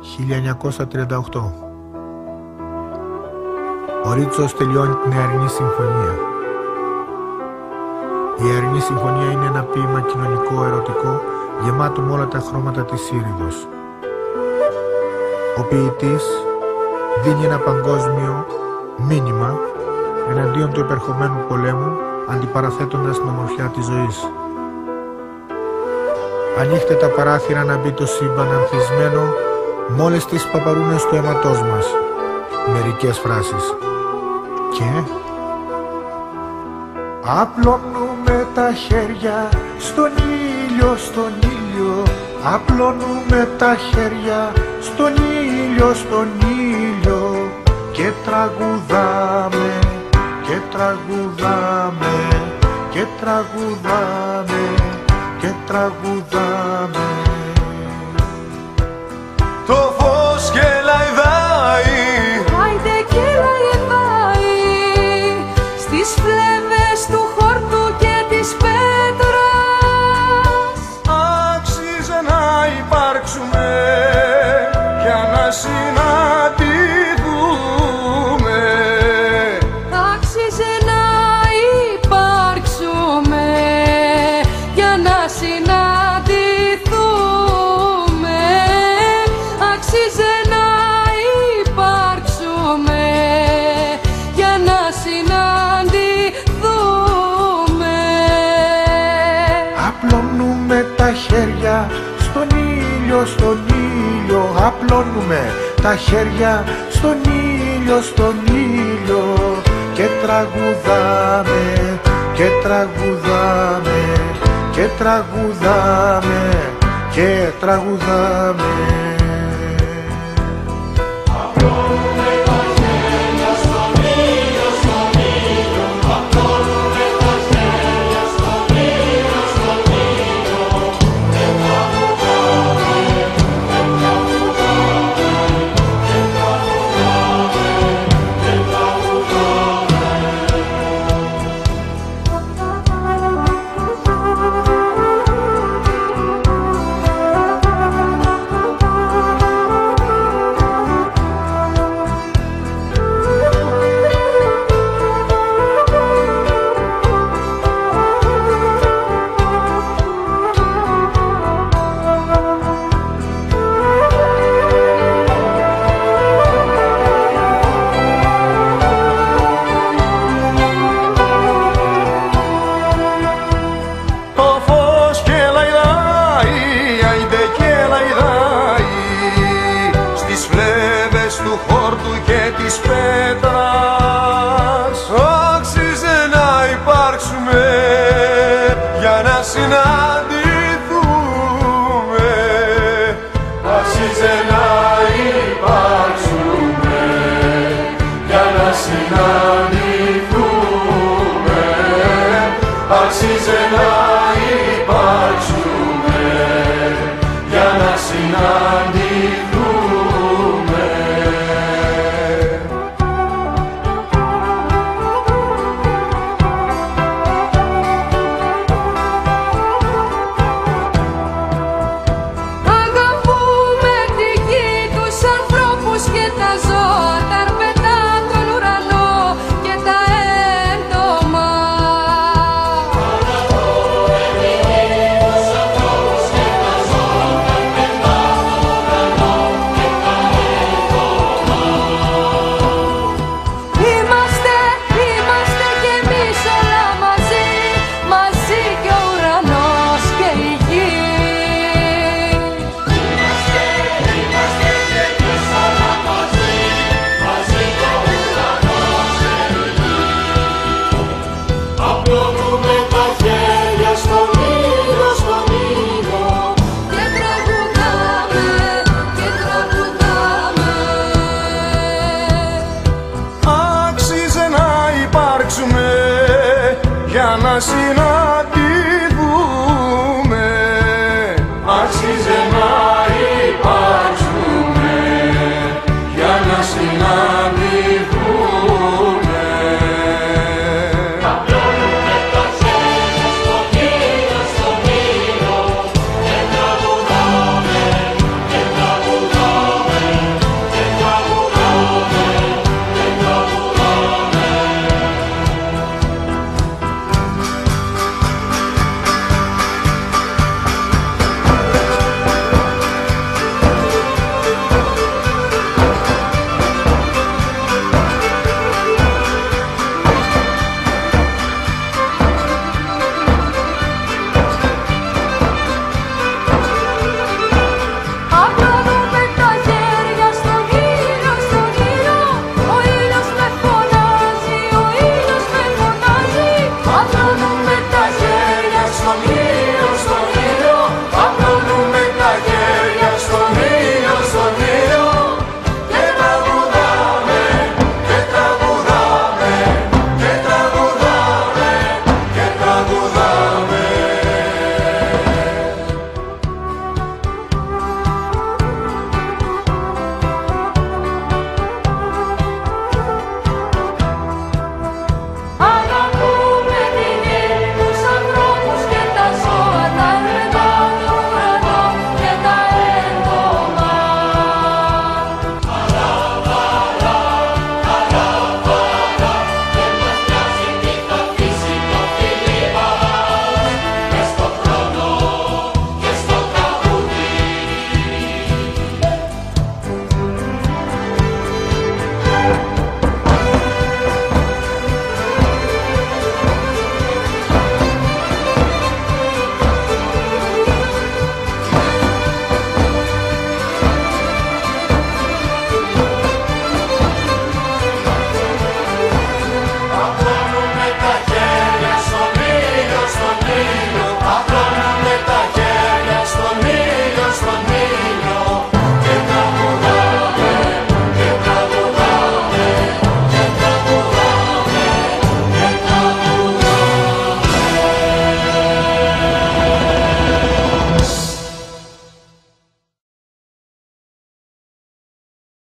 1938. Ο Ρίτσος τελειώνει την Αερινή Συμφωνία. Η Αερινή Συμφωνία είναι ένα ποίημα κοινωνικό, ερωτικό, γεμάτο με όλα τα χρώματα της Ήριδος. Ο ποιητής δίνει ένα παγκόσμιο μήνυμα εναντίον του επερχομένου πολέμου, αντιπαραθέτοντας την ομορφιά της ζωής. Ανοίχτε τα παράθυρα να μπει το σύμπαν ανθισμένο μ' όλες τις παπαρούνες του αίματός μας. Μερικές φράσεις. Και απλώνουμε τα χέρια στον ήλιο, στον ήλιο. Απλώνουμε τα χέρια στον ήλιο, στον ήλιο. Και τραγουδάμε, και τραγουδάμε, και τραγουδάμε, και τραγουδάμε. Το φως και λαϊδάει, άιντε και λαϊδάει στις φλέβες του χόρτου και της πέτρας. άξιζε να υπάρξουμε για να συναντηθούμε. Άξιζε να υπάρξουμε για να συναντηθούμε. Άξιζε να υπάρξουμε για να συναντηθούμε. απλώνουμε τα χέρια στον ήλιο, στον ήλιο. Απλώνουμε τα χέρια στον ήλιο, στον ήλιο. Και τραγουδάμε, και τραγουδάμε, και τραγουδάμε, και τραγουδάμε.